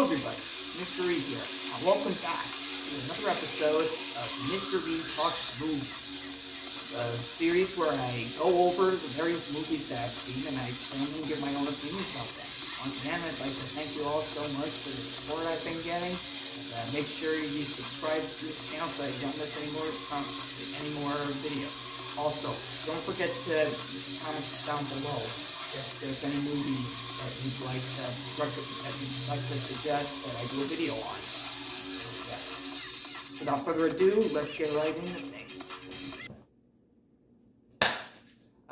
everybody, Myster here, and welcome back to another episode of Myster Talks Movies, a series where I go over the various movies that I've seen and I explain them and give my own opinions about them. Once again, I'd like to thank you all so much for the support I've been getting. And, make sure you subscribe to this channel so that you don't miss any more videos. Also, don't forget to comment down below if there's any movies that you'd like to suggest that I do a video on. So, yeah. Without further ado, let's get right into things.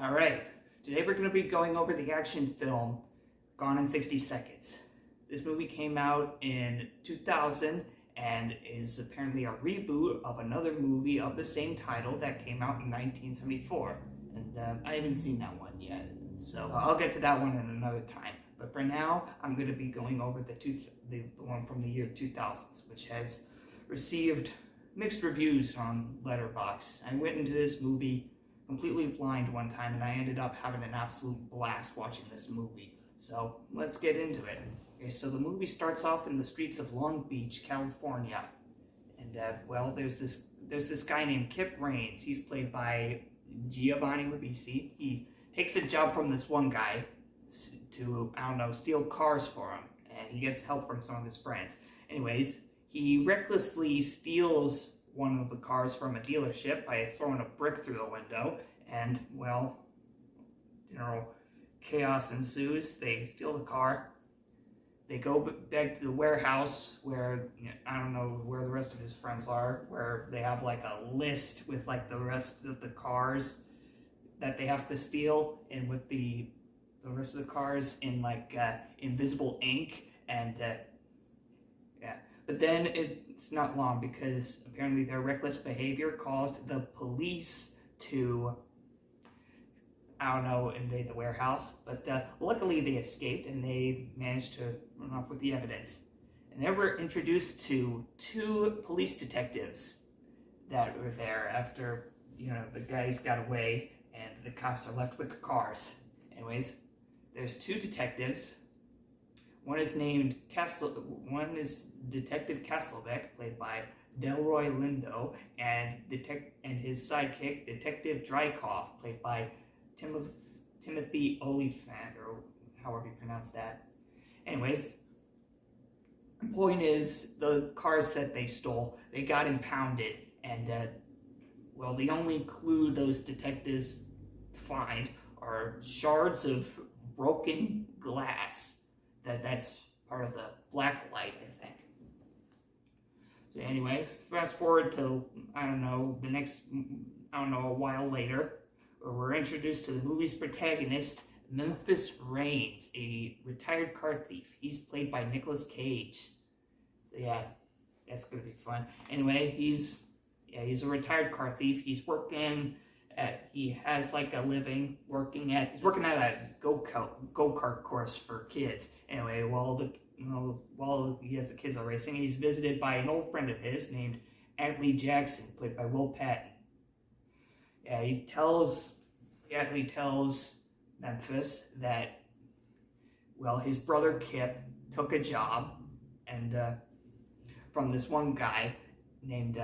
Alright, today we're going to be going over the action film Gone in 60 Seconds. This movie came out in 2000 and is apparently a reboot of another movie of the same title that came out in 1974. And I haven't seen that one yet. So I'll get to that one in another time. But for now, I'm going to be going over the one from the year 2000, which has received mixed reviews on Letterboxd. I went into this movie completely blind one time, and I ended up having an absolute blast watching this movie. So let's get into it. Okay, so the movie starts off in the streets of Long Beach, California, and well, there's this guy named Kip Raines. He's played by Giovanni Ribisi. He takes a job from this one guy to, I don't know, steal cars for him. And he gets help from some of his friends. Anyways, he recklessly steals one of the cars from a dealership by throwing a brick through the window. And, well, chaos ensues. They steal the car. They go back to the warehouse where, I don't know where the rest of his friends are, where they have like a list with like the rest of the cars that they have to steal, and with the rest of the cars in like invisible ink, and yeah. But then it's not long, because apparently their reckless behavior caused the police to, I don't know, invade the warehouse. But luckily they escaped and they managed to run off with the evidence. And then we're introduced to two police detectives that were there after, the guys got away and the cops are left with the cars. Anyways, there's two detectives. One is named One is Detective Castlebeck, played by Delroy Lindo, and his sidekick, Detective Drykoff, played by Timothy Oliphant, or however you pronounce that. Anyways, the point is, the cars that they stole, they got impounded, and well, the only clue those detectives find are shards of broken glass. That's part of the black light, I think. So anyway, fast forward to, a while later, where we're introduced to the movie's protagonist, Memphis Raines, a retired car thief. He's played by Nicolas Cage. So yeah, that's gonna be fun. Anyway, he's a retired car thief. He has like a living he's working at a go-kart course for kids. Anyway, while he has the kids are racing, he's visited by an old friend of his named Atlee Jackson, played by Will Patton. Yeah, Atlee tells Memphis that, well, his brother Kip took a job and from this one guy named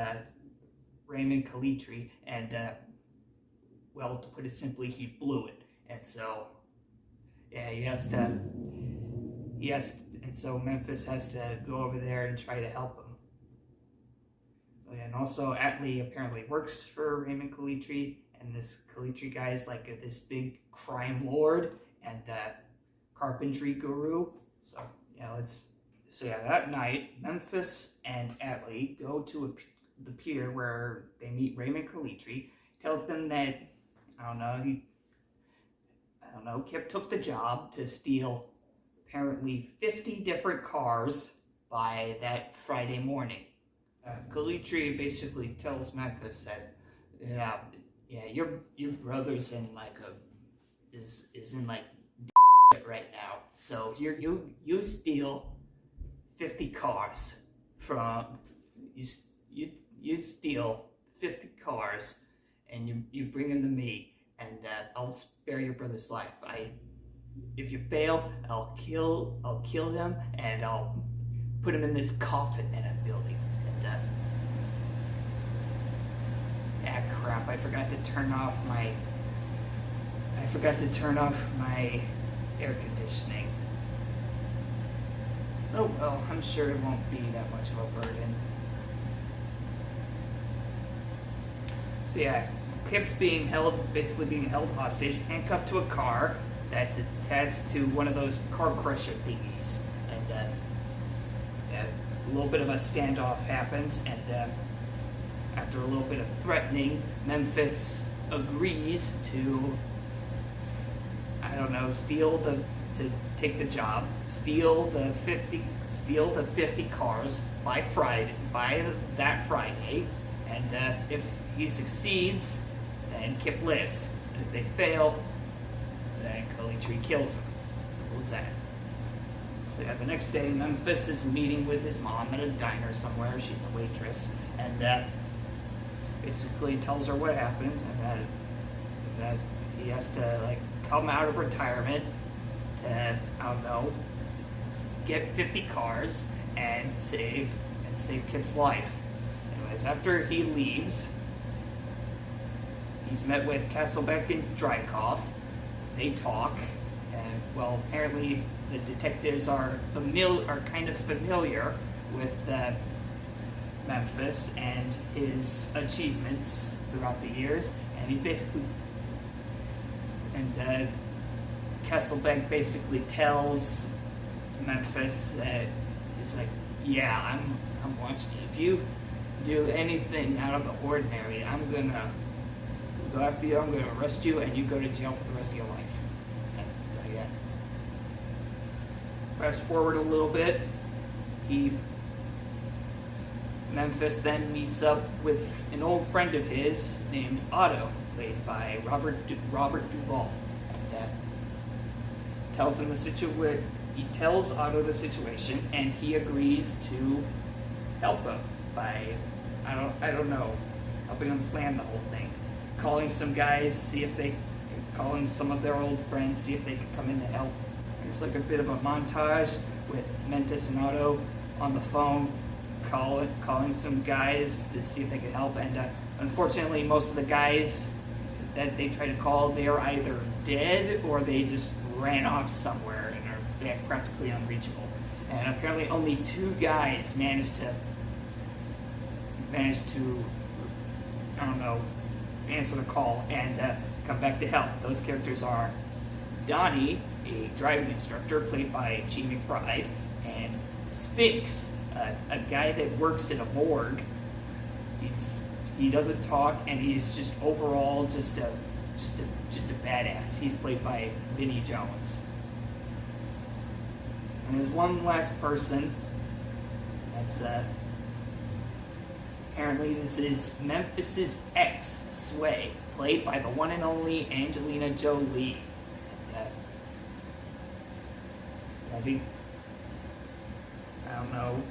Raymond Calitri, and well, to put it simply, he blew it. And so, yeah, and so Memphis has to go over there and try to help him. And also, Atlee apparently works for Raymond Calitri, and this Calitri guy is like this big crime lord and carpentry guru. So yeah, that night, Memphis and Atlee go to the pier where they meet Raymond Calitri. Tells them that, Kip took the job to steal apparently 50 different cars by that Friday morning. Calitri basically tells Memphis that, your brother's in like is in like right now. So you steal 50 cars from you steal 50 cars and you bring them to me, and I'll spare your brother's life. If you fail, I'll kill him, and I'll put him in this coffin that I'm building. And crap! I forgot to turn off my air conditioning. Oh well, I'm sure it won't be that much of a burden. So yeah, Kip's basically being held hostage, handcuffed to a car that's attached to one of those car crusher thingies. And a little bit of a standoff happens, and after a little bit of threatening, Memphis agrees to, I don't know, to take the job, steal the 50 cars by that Friday, and if he succeeds, then Kip lives. And if they fail, then Cully kills him. Simple as that. So yeah, the next day, Memphis is meeting with his mom at a diner somewhere. She's a waitress, and basically tells her what happens, and that he has to come out of retirement to, I don't know, get 50 cars and save Kip's life. Anyways, after he leaves, he's met with Castlebeck and Drykoff. They talk, and well, apparently the detectives are kind of familiar with Memphis and his achievements throughout the years, and Castlebeck basically tells Memphis that he's like, yeah, I'm watching you. If you do anything out of the ordinary, I'm gonna go after you, I'm gonna arrest you, and you go to jail for the rest of your life. And so yeah. Fast forward a little bit, Memphis then meets up with an old friend of his named Otto, played by Robert Duvall. And tells him he tells Otto the situation, and he agrees to help him by, I don't know, helping him plan the whole thing. Calling some guys, calling some of their old friends, see if they can come in to help. It's like a bit of a montage with Memphis and Otto on the phone, calling some guys to see if they could help. And unfortunately, most of the guys that they try to call, they are either dead or they just ran off somewhere and are practically unreachable. And apparently only 2 guys managed to, I don't know, answer the call and come back to help. Those characters are Donnie, a driving instructor played by G. McBride, and Sphinx, a guy that works at a morgue. He doesn't talk, and he's just overall just a badass. He's played by Vinnie Jones. And there's one last person. That's apparently this is Memphis's ex, Sway, played by the one and only Angelina Jolie. And, I don't know,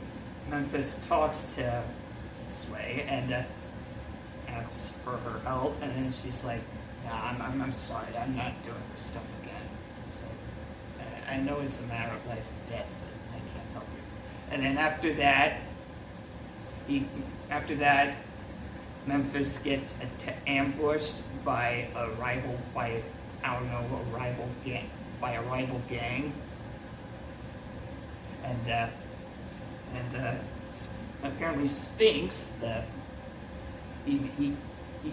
Memphis talks to Sway and asks for her help, and then she's like, nah, I'm sorry, I'm not doing this stuff again. So, I know it's a matter of life and death, but I can't help you. And then after that, Memphis gets ambushed by a rival gang. And apparently Sphinx, he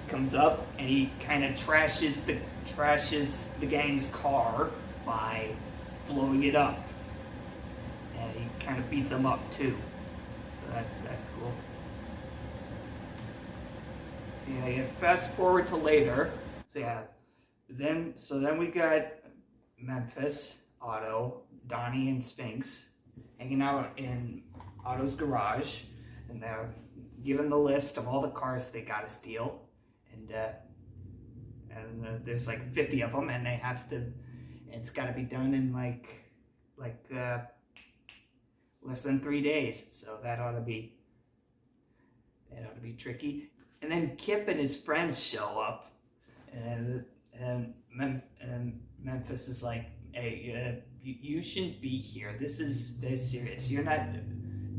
comes up and he kind of trashes the gang's car by blowing it up, and he kind of beats them up too. So that's cool. So yeah, fast forward to later. So yeah, then we got Memphis, Otto, Donnie, and Sphinx hanging out in Otto's garage, and they're given the list of all the cars they gotta steal, and there's like 50 of them, and they have to. It's got to be done in like less than 3 days, so that ought to be tricky. And then Kip and his friends show up, and Memphis is like, "Hey, you shouldn't be here. This is very serious. You're not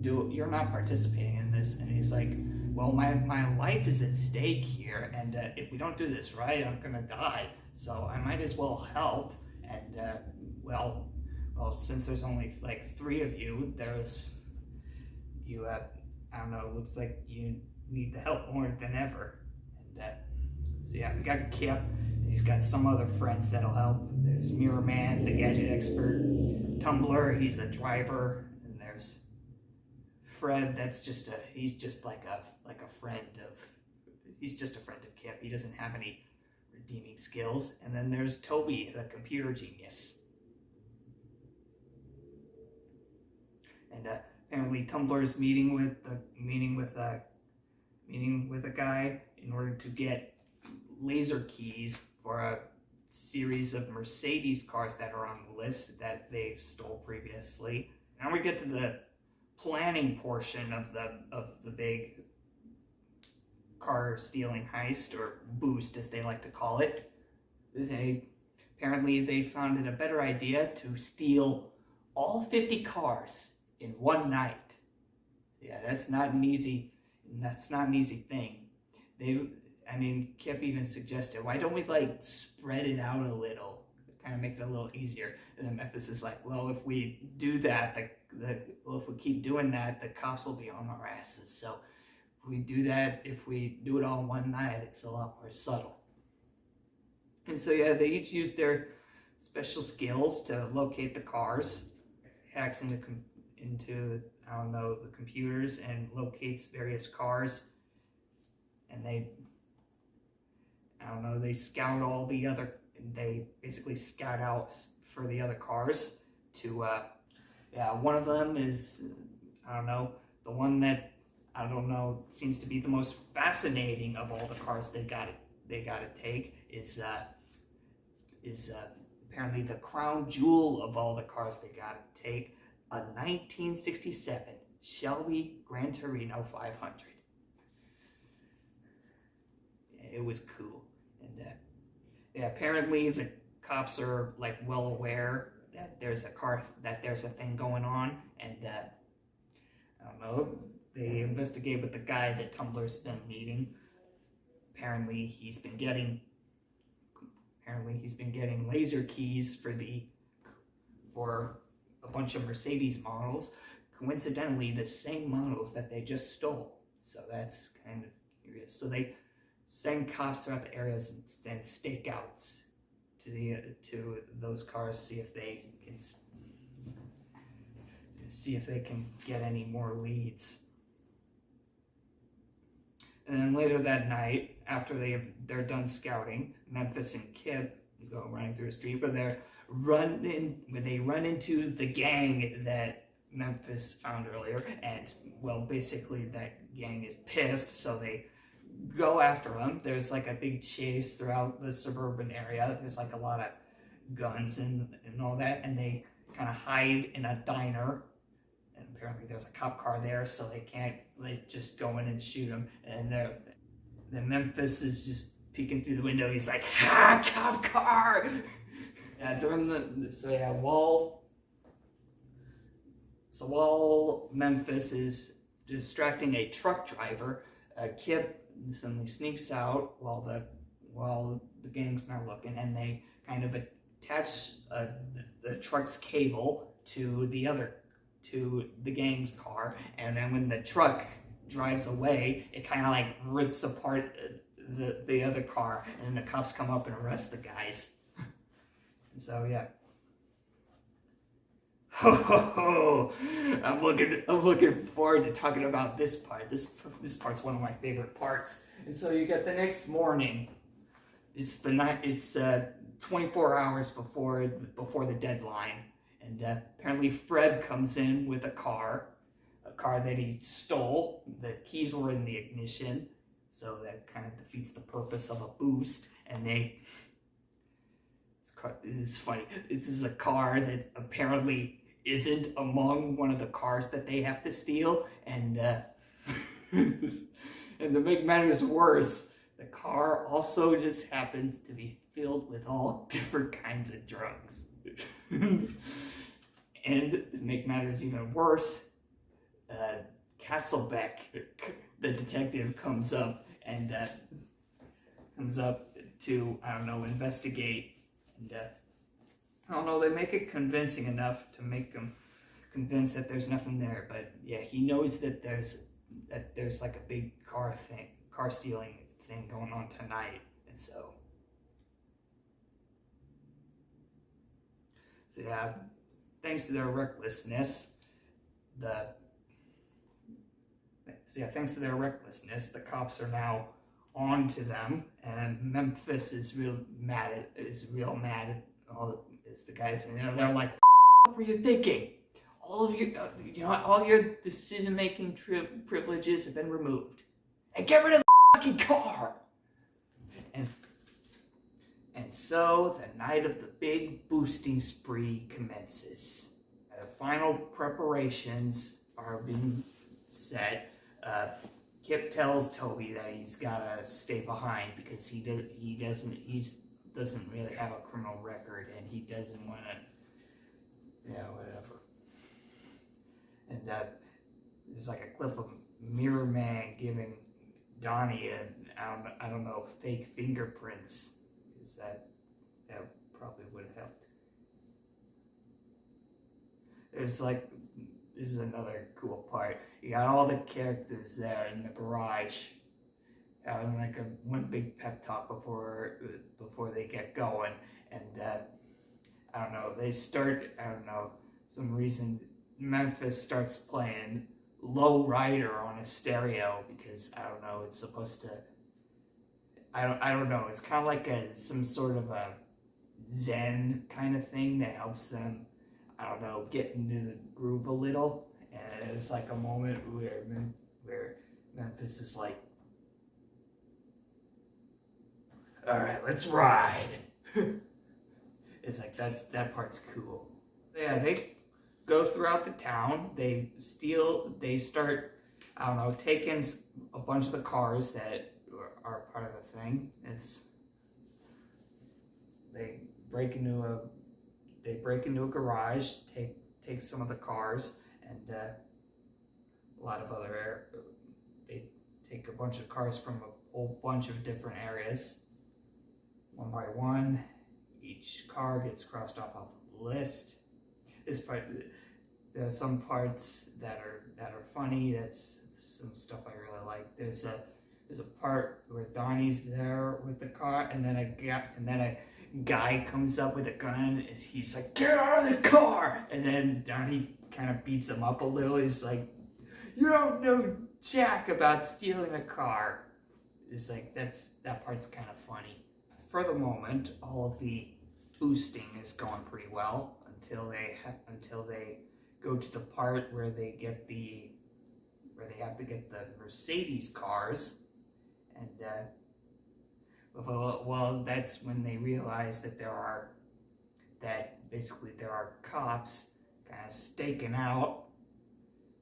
you're not participating in this. And he's like, well, my life is at stake here, and if we don't do this right, I'm gonna die. So I might as well help. And well, since there's only like 3 of you, I don't know, looks like you need the help more than ever. And so yeah, we got Kip, and he's got some other friends that'll help. There's Mirror Man, the gadget expert, Tumbler, he's a driver, and there's Fred, he's just like a friend of, he's just a friend of Kip. He doesn't have any redeeming skills. And then there's Toby, the computer genius. And apparently Tumbler's meeting with a guy in order to get laser keys for a series of Mercedes cars that are on the list that they stole previously. Now we get to the planning portion of the big car stealing heist, or boost as they like to call it. Apparently they found it a better idea to steal all 50 cars in one night. Yeah, that's not an easy thing. Kip even suggested, why don't we like spread it out a little, kind of make it a little easier. And then Memphis is like, well, if we do that, if we keep doing that, the cops will be on our asses. So if we do it all in one night, it's a lot more subtle. And so yeah, they each use their special skills to locate the cars, hacks into I don't know, the computers, and locates various cars. And they basically scout out for the other cars to, one of them is, the one that, seems to be the most fascinating of all the cars they gotta take is apparently the crown jewel of all the cars they gotta take, a 1967 Shelby Gran Torino 500. It was cool. And apparently the cops are like well aware that there's a thing going on, and they investigate with the guy that Tumbler's been meeting. Apparently he's been getting laser keys for a bunch of Mercedes models, coincidentally the same models that they just stole. So that's kind of curious. So they send cops throughout the areas and stakeouts to those cars, see if they can get any more leads. And then later that night, after they're done scouting, Memphis and Kip go running through the street, but they run into the gang that Memphis found earlier, and well, basically that gang is pissed, so they go after them. There's like a big chase throughout the suburban area. There's like a lot of guns and all that, and they kind of hide in a diner, and apparently there's a cop car there, so they just go in and shoot them. And then Memphis is just peeking through the window. He's like, "Ha, cop car!" While Memphis is distracting a truck driver, Kip suddenly sneaks out while the gang's not looking, and they kind of attach the truck's cable to the gang's car, and then when the truck drives away, it kind of like rips apart the other car, and the cops come up and arrest the guys. And so yeah. I'm looking forward to talking about this part. This part's one of my favorite parts. And so you get the next morning. It's 24 hours before the deadline, and apparently Fred comes in with a car that he stole. The keys were in the ignition, so that kind of defeats the purpose of a boost. And it's funny. This is a car that apparently isn't among one of the cars that they have to steal, and and to make matters worse, the car also just happens to be filled with all different kinds of drugs. And to make matters even worse, Castlebeck, the detective, comes up to, I don't know, investigate. And I don't know, they make it convincing enough to make him convinced that there's nothing there. But yeah, he knows that there's like a big car stealing thing going on tonight. And so yeah, thanks to their recklessness, the cops are now on to them, and Memphis is real mad at all is the guys, and they're like, "What were you thinking? All your decision-making privileges have been removed, and get rid of the fucking car." And so the night of the big boosting spree commences. The final preparations are being set. Kip tells Toby that he's gotta stay behind because he doesn't really have a criminal record, and he doesn't want to, whatever. And there's like a clip of Mirror Man giving Donnie I don't know, fake fingerprints, because that probably would have helped. There's like, this is another cool part. You got all the characters there in the garage having like one big pep talk before they get going, and I don't know, some reason Memphis starts playing Low Rider on a stereo because I don't know, it's supposed to, I don't know, it's kind of like some sort of a Zen kind of thing that helps them, I don't know, get into the groove a little. And it's like a moment where Memphis is like, "All right, let's ride." It's like, that part's cool. Yeah, they go throughout the town. They start, I don't know, taking a bunch of the cars that are part of the thing. They break into a garage, take some of the cars, and a lot of other they take a bunch of cars from a whole bunch of different areas. One by one, each car gets crossed off the list. This part, there are some parts that are funny. That's some stuff I really like. There's a part where Donnie's there with the car, and then a guy comes up with a gun, and he's like, "Get out of the car!" And then Donnie kind of beats him up a little. He's like, "You don't know jack about stealing a car." It's like, that part's kind of funny. For the moment, all of the boosting is going pretty well until they go to the part where they have to get the Mercedes cars, and well, that's when they realize that there are cops kind of staking out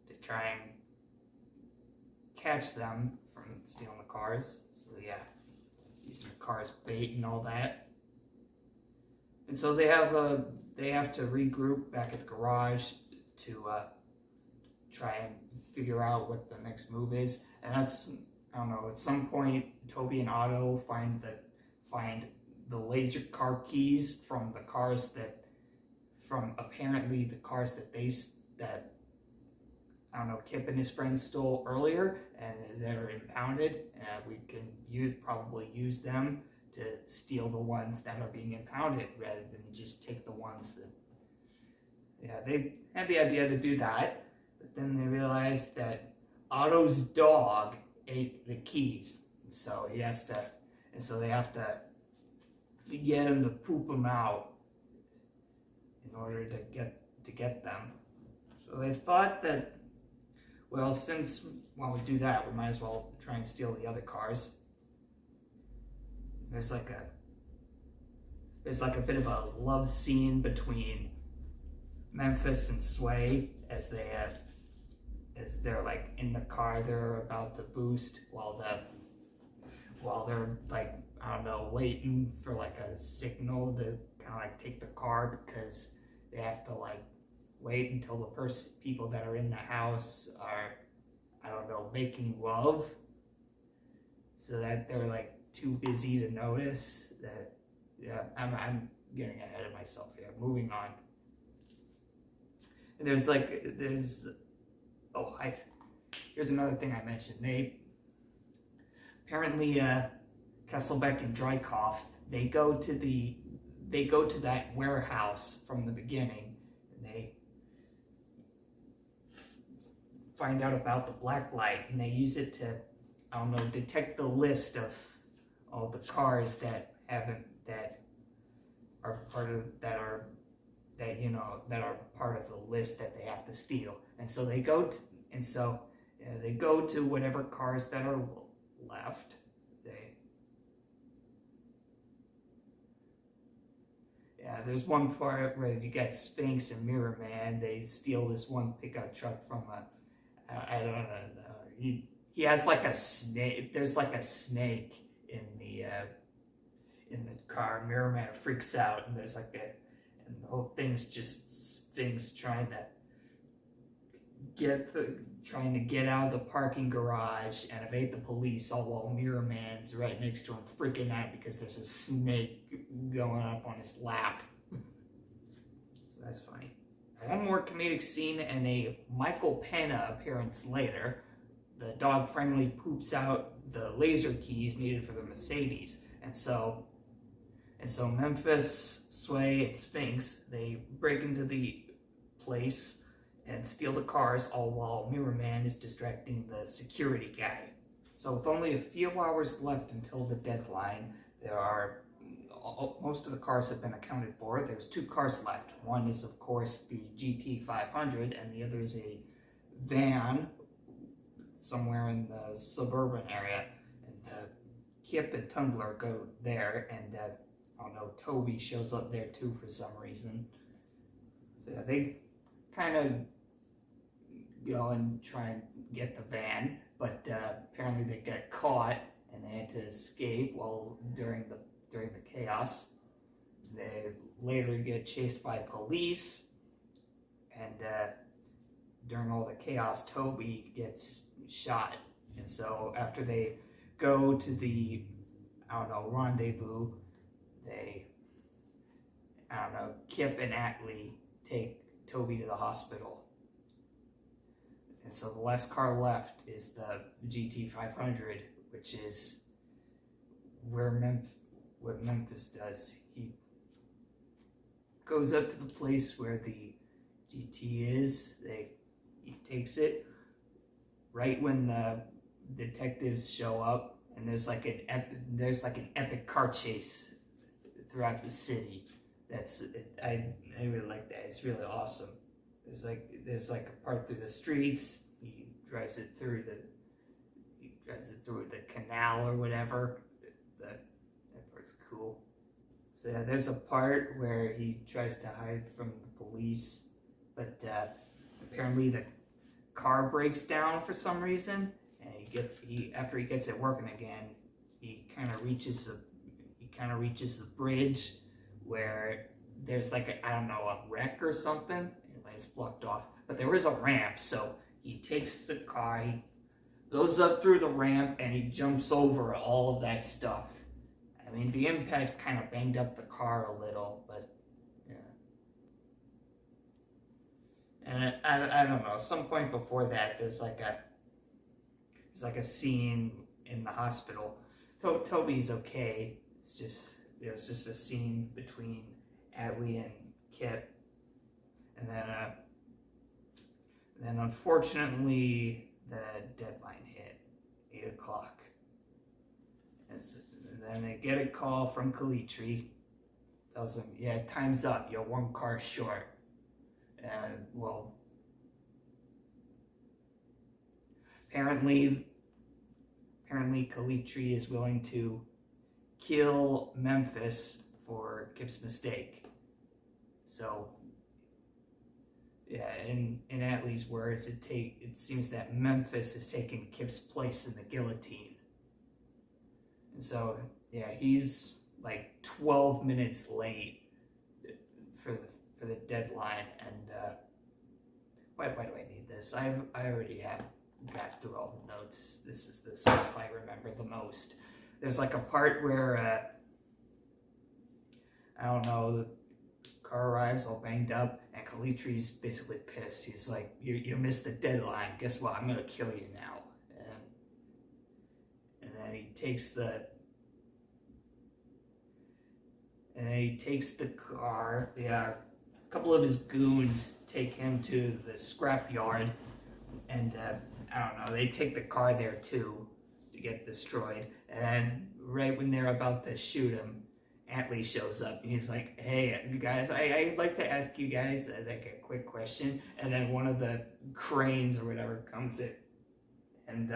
to try and catch them from stealing the cars. So yeah, using the cars bait and all that. And so they have to regroup back at the garage to try and figure out what the next move is. And that's, I don't know, at some point Toby and Otto find the laser car keys from apparently the cars that I don't know, Kip and his friends stole earlier, and that are impounded. We can probably use them to steal the ones that are being impounded rather than just take the ones that. Yeah, they had the idea to do that, but then they realized that Otto's dog ate the keys, so they have to get him to poop them out in order to get them. So they thought that, well, while we do that, we might as well try and steal the other cars. There's like a bit of a love scene between Memphis and Sway as they're like in the car they're about to boost while they're like, I don't know, waiting for like a signal to kind of like take the car because they have to like wait until the people that are in the house are, I don't know, making love, so that they're like too busy to notice that. Yeah, I'm getting ahead of myself here. Moving on. And here's another thing I mentioned. They apparently Kesselbeck and Dreykov, they go to that warehouse from the beginning, and they find out about the black light, and they use it to, I don't know, detect the list of all the cars that are part of the list that they have to steal. And so they go to whatever cars that are left. There's one part where you get Sphinx and Mirror Man. They steal this one pickup truck from I don't know. He has like a snake. There's like a snake in the car. Mirror Man freaks out, and there's like and the whole thing's just Sphinx trying to get out of the parking garage and evade the police, all while Mirror Man's right next to him freaking out because there's a snake going up on his lap. So that's funny. One more comedic scene and a Michael Pena appearance later. The dog finally poops out the laser keys needed for the Mercedes. And so Memphis, Sway, and Sphinx, they break into the place and steal the cars, all while Mirror Man is distracting the security guy. So with only a few hours left until the deadline, most of the cars have been accounted for. There's 2 cars left. One is, of course, the GT500, and the other is a van somewhere in the suburban area. And Kip and Tumblr go there, and I don't know, Toby shows up there too for some reason. So yeah, they kind of go and try and get the van, but apparently they get caught and they had to escape during the chaos. They later get chased by police, and during all the chaos, Toby gets shot. And so after they go to the, I don't know, rendezvous, Kip and Atlee take Toby to the hospital. And so the last car left is the GT500, which is what Memphis does. He goes up to the place where the GT is. He takes it right when the detectives show up, and there's like an epic car chase throughout the city. I really like that. It's really awesome. There's like a part through the streets. He drives it through the canal or whatever. That part's cool. So yeah, there's a part where he tries to hide from the police, but apparently the car breaks down for some reason, and after he gets it working again, he kind of reaches the bridge where there's like a wreck or something. Anyway, it's blocked off, but there is a ramp, so he takes the car, he goes up through the ramp, and he jumps over all of that stuff. I mean, the impact kind of banged up the car a little, but yeah. And I don't know, some point before that, there's like a scene in the hospital. Toby's okay. It was just a scene between Atlee and Kip, and then unfortunately the deadline hit, 8 o'clock. And then they get a call from Kalitri, tells them, yeah, time's up, you're 1 car short. And apparently Kalitri is willing to kill Memphis for Kip's mistake. So yeah, in Atlee's words, it seems that Memphis is taking Kip's place in the guillotine. And so yeah, he's like 12 minutes late for the deadline, why do I need this? I already have got through all the notes. This is the stuff I remember the most. There's like a part where, I don't know, the car arrives all banged up, and Calitri's basically pissed. He's like, you missed the deadline. Guess what? I'm gonna kill you now. And then he takes the car. A couple of his goons take him to the scrapyard, and I don't know, they take the car there too to get destroyed. And right when they're about to shoot him, Antley shows up and he's like, hey, you guys, I'd like to ask you guys like a quick question. And then one of the cranes or whatever comes in and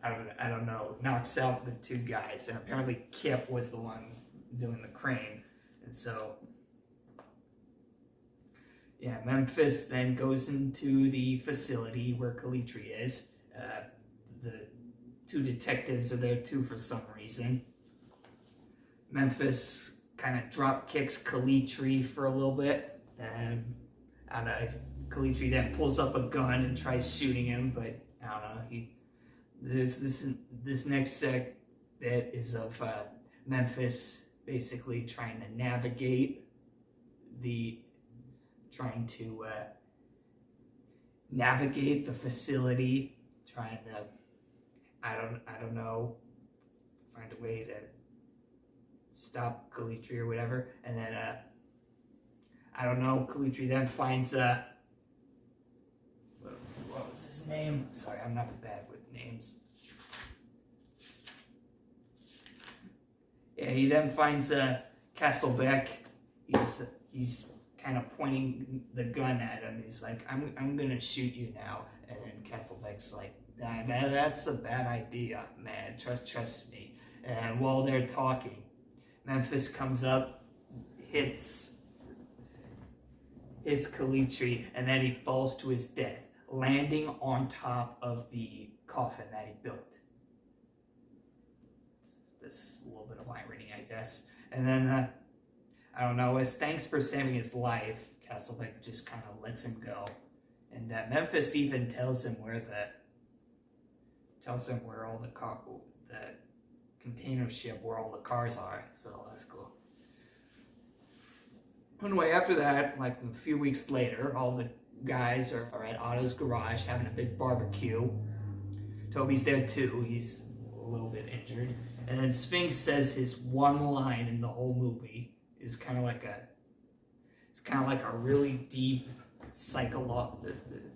I don't know, knocks out the two guys. And apparently Kip was the one doing the crane. And so, yeah, Memphis then goes into the facility where Calitri is. The two detectives are there too for some reason. Memphis kind of drop kicks Calitri for a little bit, and Calitri then pulls up a gun and tries shooting him, but I don't know. This next bit is of Memphis basically trying to navigate the facility, trying to I don't know, find a way to stop Calitri or whatever. And then I don't know, Calitri then finds what was his name? Sorry, I'm not bad with names. Yeah, he then finds Castlebeck. He's kind of pointing the gun at him. He's like, I'm gonna shoot you now. And then Castlebeck's like, that's a bad idea, man. Trust me. And while they're talking, Memphis comes up, hits Calitri, and then he falls to his death, landing on top of the coffin that he built. This little bit of irony, I guess. And then, I don't know, as thanks for saving his life, Castlebeck just kind of lets him go. And Memphis even tells him where all the container ship where all the cars are, so that's cool. Anyway, after that, like a few weeks later, all the guys are at Otto's garage having a big barbecue. Toby's there too, he's a little bit injured. And then Sphinx says his one line in the whole movie is kind of like a really deep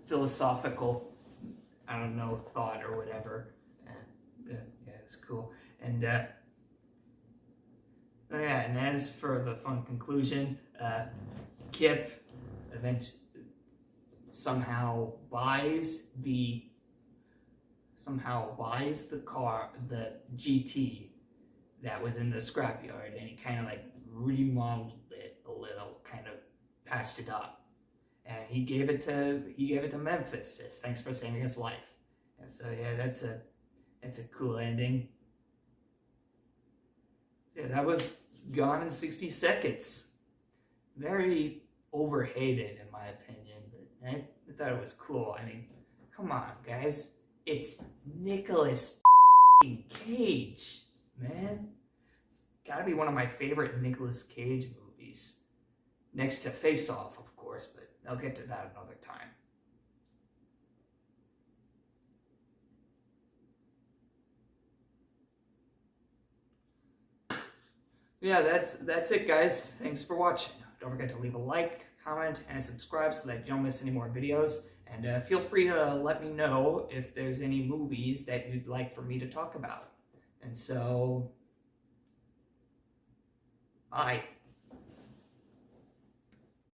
philosophical, I don't know, thought or whatever. And yeah, it's cool. And yeah, and as for the fun conclusion, Kip eventually somehow buys the car, the GT that was in the scrapyard, and he kind of like remodeled it a little, kind of patched it up, and he gave it to Memphis. Says, thanks for saving his life. And so yeah, that's a cool ending. Yeah, that was Gone in 60 Seconds. Very overhated in my opinion, but I thought it was cool. I mean, come on, guys. It's Nicolas Cage, man. It's gotta be one of my favorite Nicolas Cage movies. Next to Face Off, of course, but I'll get to that another time. Yeah, that's it, guys. Thanks for watching. Don't forget to leave a like, comment, and subscribe so that you don't miss any more videos. And feel free to let me know if there's any movies that you'd like for me to talk about. And so, bye.